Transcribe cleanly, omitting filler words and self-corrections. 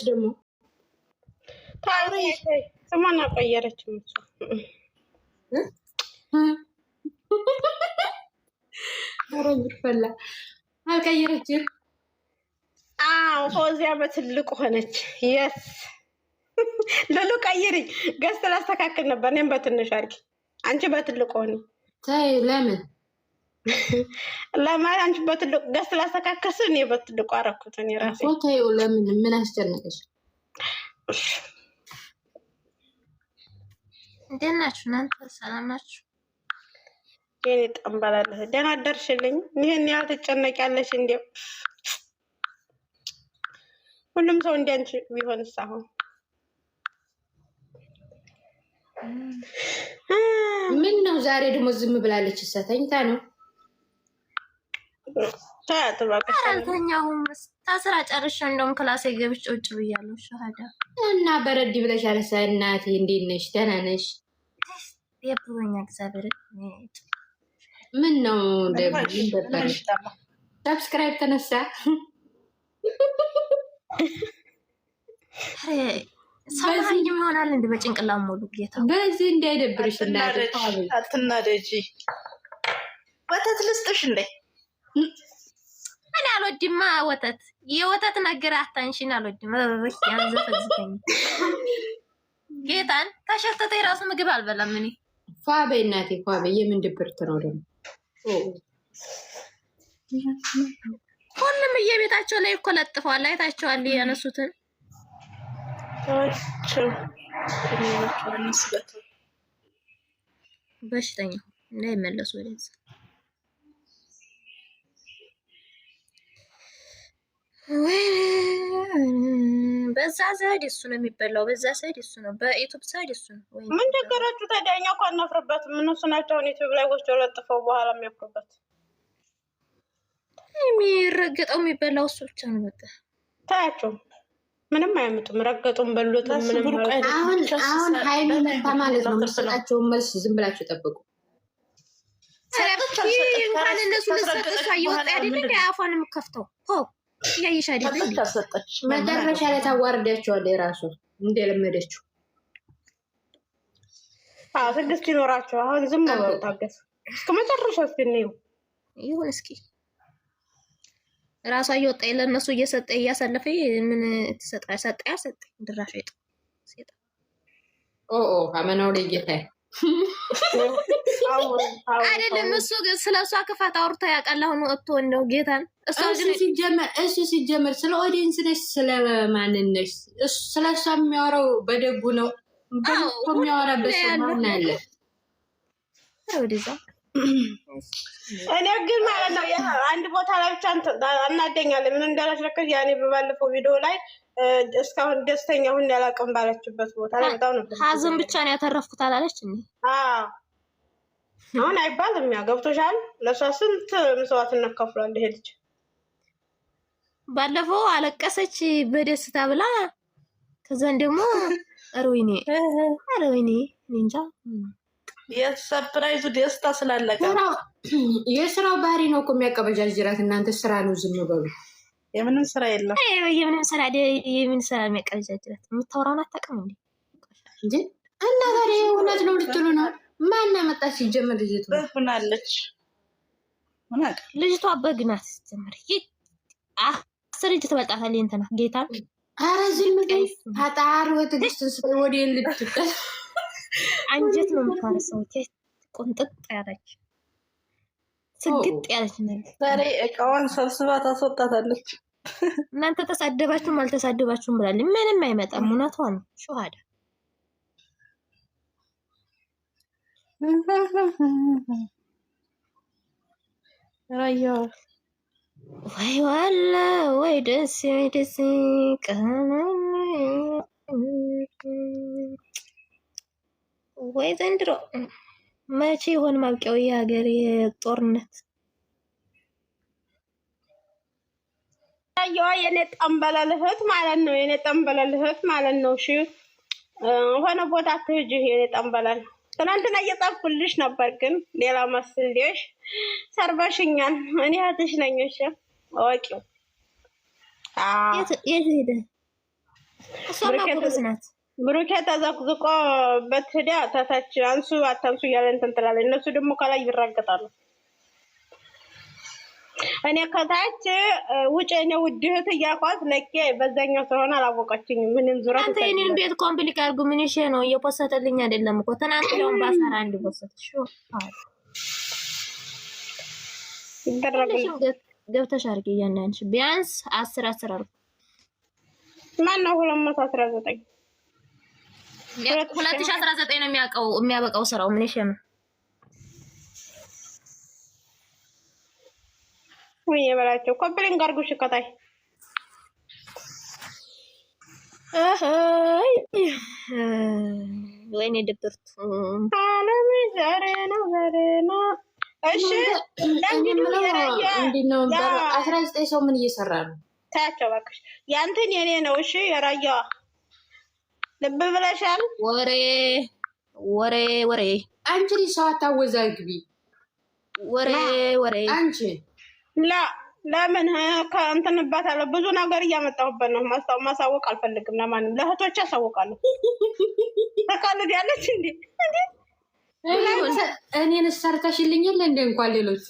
ደግሞ ታሪ ስሟን አልቀየረችም እሷ ፈላ አልቀየረችም። አዎ ፎዚያ በትልቁ ሆነች። የስ ለሉ ቀይሪ ገዝት ላስተካክል ነበር። እኔም በትንሽ አድርጊ፣ አንቺ በትልቁ ሆኒ። ተይ ለምን ለማለት አንቺ በትልቁ ገዝት ላስተካክል እኔ በትልቁ አደረኩት። እኔ ራሴ ተይው፣ ለምን ምን አስጨነቀሽ? እንዴት ናችሁ እናንተ? ሰላም ናችሁ? የኔ ጠንበላለህ ደህና አደርሽልኝ። ይሄን ያህል ትጨነቂያለሽ እንዴ? ሁሉም ሰው እንዲያንቺ ቢሆንስ አሁን ምን ነው ዛሬ ደግሞ ዝም ብላለች? ተኝታ ነው? ታያት እባክሽ። አልተኛሁም። ታስራ ጨርሼ እንደውም ክላሴ ገብቼ ቁጭ ብያለሁ። ሸሃዳ እና በረድ ብለሻል። እናቴ እንዴት ነሽ? ደህና ነሽ? የብሮኛ እግዚአብሔር ምን ነው ሰብስክራይብ ተነሳ? ሰማኝ ይሆናል እንዴ? በጭንቅላት ሙሉ ጌታ በዚህ እንዳይደብርሽ አትናደጂ። ወተት ልስጥሽ እንዴ? እኔ አልወድማ ወተት። የወተት ነገር አታንሽን አልወድም። ያንዘፈዝፈኝ ጌታን ከሸተተ የራሱ ምግብ አልበላም እኔ። ፏበይ እናቴ ፏበይ። የምን ድብርት ነው ደግሞ? ሁሉም በየቤታቸው ላይ እኮ ለጥፈዋል። አይታቸዋል ያነሱትን በሽተኛ እንዳይመለሱ ወደዛ። በዛ ሳይድ እሱ ነው የሚበላው፣ በዛ ሳይድ እሱ ነው፣ በዩቱብ ሳይድ እሱ ነው። ምን ቸገራችሁ ታዲያ? እኛ እኮ አናፍርበትም። እነሱ ናቸው ዩቱብ ላይ ወስደው ለጥፈው በኋላ የሚያፍሩበት። የሚረገጠው የሚበላው እሱ ብቻ ነው። በቃ ታያቸው ምንም አያመጡም። ረገጡም በሉትም ምንም። አሁን ሀይሉ መጣ ማለት ነው። የምትሰጣቸውን መልስ ዝም ብላችሁ ጠብቁ። እንኳን እነሱ ልሰጥቷ እየወጣ አይደል እንደ አፏን የምከፍተው እያየሽ አይደል? መጨረሻ ላይ ታዋርዳቸዋለች የራሱ እንደለመደችው። ትዕግስት ይኖራቸው። አሁን ዝም ብለው ታገስ እስከ መጨረሻ እስኪ ይሁን እስኪ ራሷ እየወጣ ለእነሱ እየሰጠ እያሳለፈ ምን ትሰጣ? ሰጠ ያሰጠ ድራሽ አይጥ ሰጠ። አመናው ላይ ጌታ አይደለም እሱ ስለሷ ክፋት አውርታ ያውቃል። አሁን ወጥቶ ነው ጌታን እሱ ሲጀመር ስለ ኦዲየንስ ነሽ ስለ ማንነሽ ስለሷ የሚያወራው በደጉ ነው። የሚያወራበት ሰው አለ ወደዛ። እኔ ግን ማለት ነው አንድ ቦታ ላይ ብቻ እናደኛለን። ምን እንዳላሽረከሽ ያኔ በባለፈው ቪዲዮ ላይ እስካሁን ደስተኛ ሁን ያላቀም ባለችበት ቦታ ላይ በጣም ነበር። ሀዘን ብቻ ነው ያተረፍኩት አላለች እንዴ? አሁን አይባልም። ያ ገብቶሻል። ለሷ ስንት መስዋዕትነት ከፍሏል ይሄ ልጅ። ባለፈው አለቀሰች በደስታ ብላ ከዛን ደግሞ አረወይኔ እንጃ የሰርፕራይዙ ደስታ ስላለቀ የስራው ባህሪ ነው እኮ የሚያቀበጃጅራት። እናንተ ስራ ነው ዝም በሉ። የምንም ስራ የለም። የምን ስራ የሚያቀበጃጅራት? የምታወራውን አታውቅም እንዴ? እና ታዲያ እውነት ነው ልትሉ ነው? ማን ያመጣች? ሲጀመር ልጅቱ በግናለች። ልጅቷ በግናት ሲጀመር 10 እጅ ትበልጣታለች። እንትና ጌታ ኧረ ዝም በይ ታጣሪ ወትግስትን ስለ ወዲን ልትቀር አንጀት ነው የምታረሰው። ቁንጥጥ ያለች ስግጥ ያለች ነገር ዛሬ እቃዋን ሰብስባ ታስወጣታለች። እናንተ ተሳደባችሁም አልተሳደባችሁም ብላለች። ምንም አይመጣም። እውነቷ ነው። ሹሃዳ ራያ ወይ ዋላ ወይ ደስ ቀና ወይ ዘንድሮ መቼ ይሆን ማብቂያው የሀገር የጦርነት? ያየዋ የኔ ጠንበለልህት ማለት ነው። የኔ ጠንበለልህት ማለት ነው። እሺ ሆነ ቦታ ትሄጂ የኔ ጠንበለል። ትናንትና እየጻፍኩልሽ ነበር ግን ሌላ መስልሽ ሰርበሽኛል። እኔ እህትሽ ነኝ። እሺ አዋቂው የት ሄደ? እሷማ ጎበዝ ናት። ብሩኬ ተዘቅዝቆበት ሄዳ ታታች አንሱ አታንሱ እያለ እንትን ትላለች። እነሱ ደግሞ ከላይ ይራገጣሉ። እኔ ከታች ውጭ እኔ ውድ እህት እያልኳት ለኬ በዛኛው ስለሆነ አላወቀችኝም። ምንም ዙራት አንተ እኔን ቤት ኮምፕሊክ አድርጉ። ምን ይሄ ነው እየፖሰተልኝ አይደለም እኮ ትናንት ነው ባሳራ አንድ ፖሰት ይደረጋል። ገብተሽ አድርጊ እያንዳንድሽ ቢያንስ 10 አድርጉ። ማነው 219 2019 ነው የሚያበቃው ስራው። ምን ይሄ ነው ወይ የበላቸው ኮምፕሊንግ አድርጉ። ሽከታይ ወይኔ ድብርቱ አለም ዛሬ ነው። እሺ ምንድነው 19 ሰው ምን እየሰራ ነው? ታቸው እባክሽ ያንተን የኔ ነው። እሺ የራያ ልብ ብለሻል። ወሬ አንቺ ሰው አታወዛግቢ። ወሬ አንቺ ለምን ከእንትንባታለሁ ብዙ ነገር እያመጣሁበት ነው። ማሳወቅ አልፈልግም ለማንም። ለእህቶች አሳውቃለሁ። ተቃልድ ያለች እንዴ እኔን ሰርተሽልኝ የለ እንደ እንኳን ሌሎች